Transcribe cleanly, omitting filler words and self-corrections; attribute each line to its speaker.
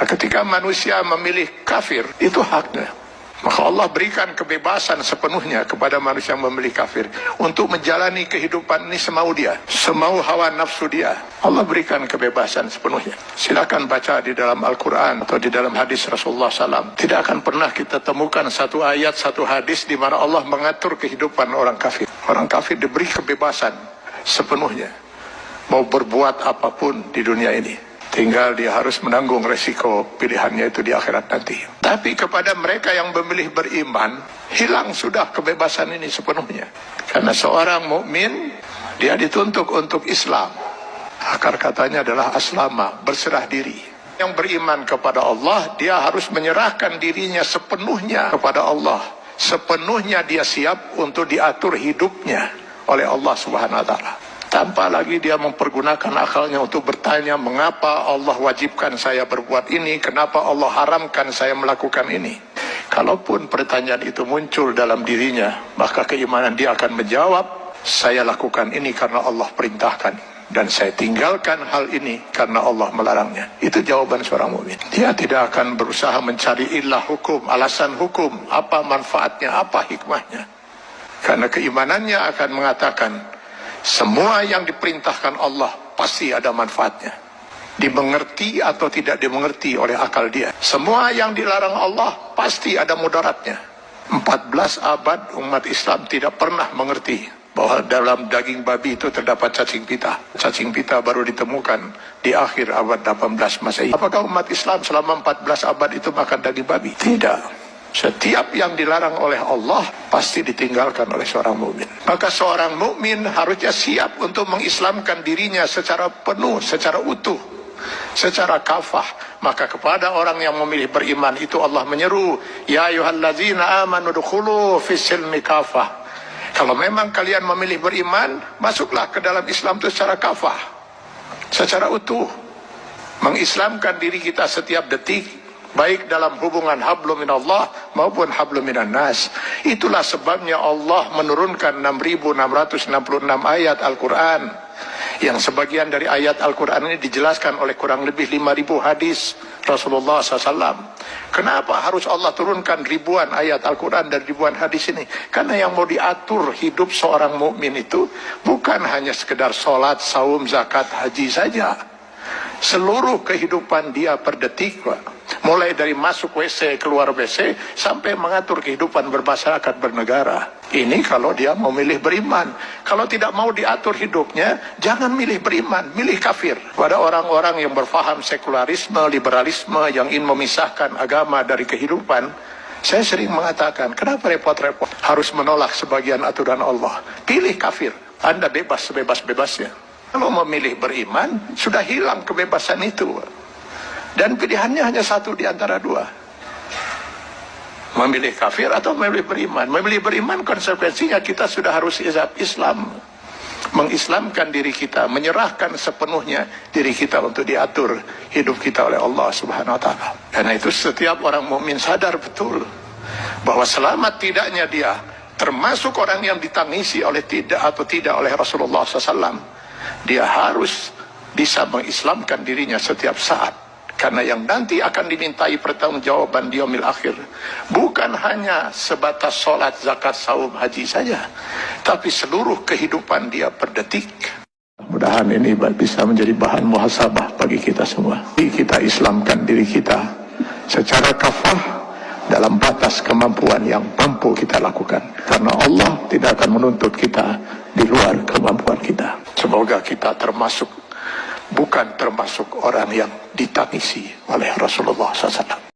Speaker 1: Nah, ketika manusia memilih kafir, itu haknya. Maka Allah berikan kebebasan sepenuhnya kepada manusia yang memilih kafir untuk menjalani kehidupan ini semau dia, semau hawa nafsu dia. Allah berikan kebebasan sepenuhnya. Silakan baca di dalam Al-Quran atau di dalam hadis Rasulullah SAW. Tidak akan pernah kita temukan satu ayat, satu hadis di mana Allah mengatur kehidupan orang kafir. Orang kafir diberi kebebasan sepenuhnya, mau berbuat apapun di dunia ini. Tinggal dia harus menanggung resiko pilihannya itu di akhirat nanti. Tapi kepada mereka yang memilih beriman, hilang sudah kebebasan ini sepenuhnya. Karena seorang mukmin, dia dituntut untuk Islam. Akar katanya adalah aslama, berserah diri. Yang beriman kepada Allah, dia harus menyerahkan dirinya sepenuhnya kepada Allah. Sepenuhnya dia siap untuk diatur hidupnya oleh Allah Subhanahu wa Ta'ala. Tanpa lagi dia mempergunakan akalnya untuk bertanya, mengapa Allah wajibkan saya berbuat ini, kenapa Allah haramkan saya melakukan ini. Kalaupun pertanyaan itu muncul dalam dirinya, maka keimanan dia akan menjawab, saya lakukan ini karena Allah perintahkan, dan saya tinggalkan hal ini karena Allah melarangnya. Itu jawaban seorang mukmin. Dia tidak akan berusaha mencari ilah hukum, alasan hukum, apa manfaatnya, apa hikmahnya. Karena keimanannya akan mengatakan, semua yang diperintahkan Allah pasti ada manfaatnya. Dimengerti atau tidak dimengerti oleh akal dia. Semua yang dilarang Allah pasti ada mudaratnya. 14 abad umat Islam tidak pernah mengerti bahwa dalam daging babi itu terdapat cacing pita. Cacing pita baru ditemukan di akhir abad 18 Masehi. Apakah umat Islam selama 14 abad itu makan daging babi? Tidak. Setiap yang dilarang oleh Allah pasti ditinggalkan oleh seorang mukmin. Maka seorang mukmin harusnya siap untuk mengislamkan dirinya secara penuh, secara utuh, secara kafah. Maka kepada orang yang memilih beriman itu Allah menyeru, ya ayyuhallazina amanu dukhulu fis silmi kafah. Kalau memang kalian memilih beriman, masuklah ke dalam Islam itu secara kafah, secara utuh. Mengislamkan diri kita setiap detik, baik dalam hubungan hablum minallah maupun hablum minan nas. Itulah sebabnya Allah menurunkan 6.666 ayat Al-Quran, yang sebagian dari ayat Al-Quran ini dijelaskan oleh kurang lebih 5.000 hadis Rasulullah SAW. Kenapa harus Allah turunkan ribuan ayat Al-Quran dan ribuan hadis ini? Karena yang mau diatur hidup seorang mukmin itu bukan hanya sekedar sholat, saum, zakat, haji saja. Seluruh kehidupan dia per detik, mulai dari masuk WC, keluar WC, sampai mengatur kehidupan bermasyarakat, bernegara. Ini kalau dia mau milih beriman. Kalau tidak mau diatur hidupnya, jangan milih beriman, milih kafir. Pada orang-orang yang berfaham sekularisme, liberalisme, yang ingin memisahkan agama dari kehidupan, saya sering mengatakan, kenapa repot-repot harus menolak sebagian aturan Allah? Pilih kafir, Anda bebas sebebas-bebasnya. Kalau memilih beriman, sudah hilang kebebasan itu. Dan pilihannya hanya satu di antara dua. Memilih kafir atau memilih beriman. Memilih beriman konsekuensinya kita sudah harus Islam. Mengislamkan diri kita, menyerahkan sepenuhnya diri kita untuk diatur hidup kita oleh Allah Subhanahu wa Ta'ala. Karena itu setiap orang mukmin sadar betul bahwa selamat tidaknya dia termasuk orang yang ditangisi oleh tidak oleh Rasulullah SAW. Dia harus bisa mengislamkan dirinya setiap saat. Karena yang nanti akan dimintai pertanggungjawaban di yaumil akhir bukan hanya sebatas sholat, zakat, saum, haji saja, tapi seluruh kehidupan dia per detik. Mudah-mudahan ini bisa menjadi bahan muhasabah bagi kita semua. Kita islamkan diri kita secara kafah dalam batas kemampuan yang mampu kita lakukan. Karena Allah tidak akan menuntut kita di luar kemampuan kita. Semoga kita bukan termasuk orang yang ditangisi oleh Rasulullah SAW.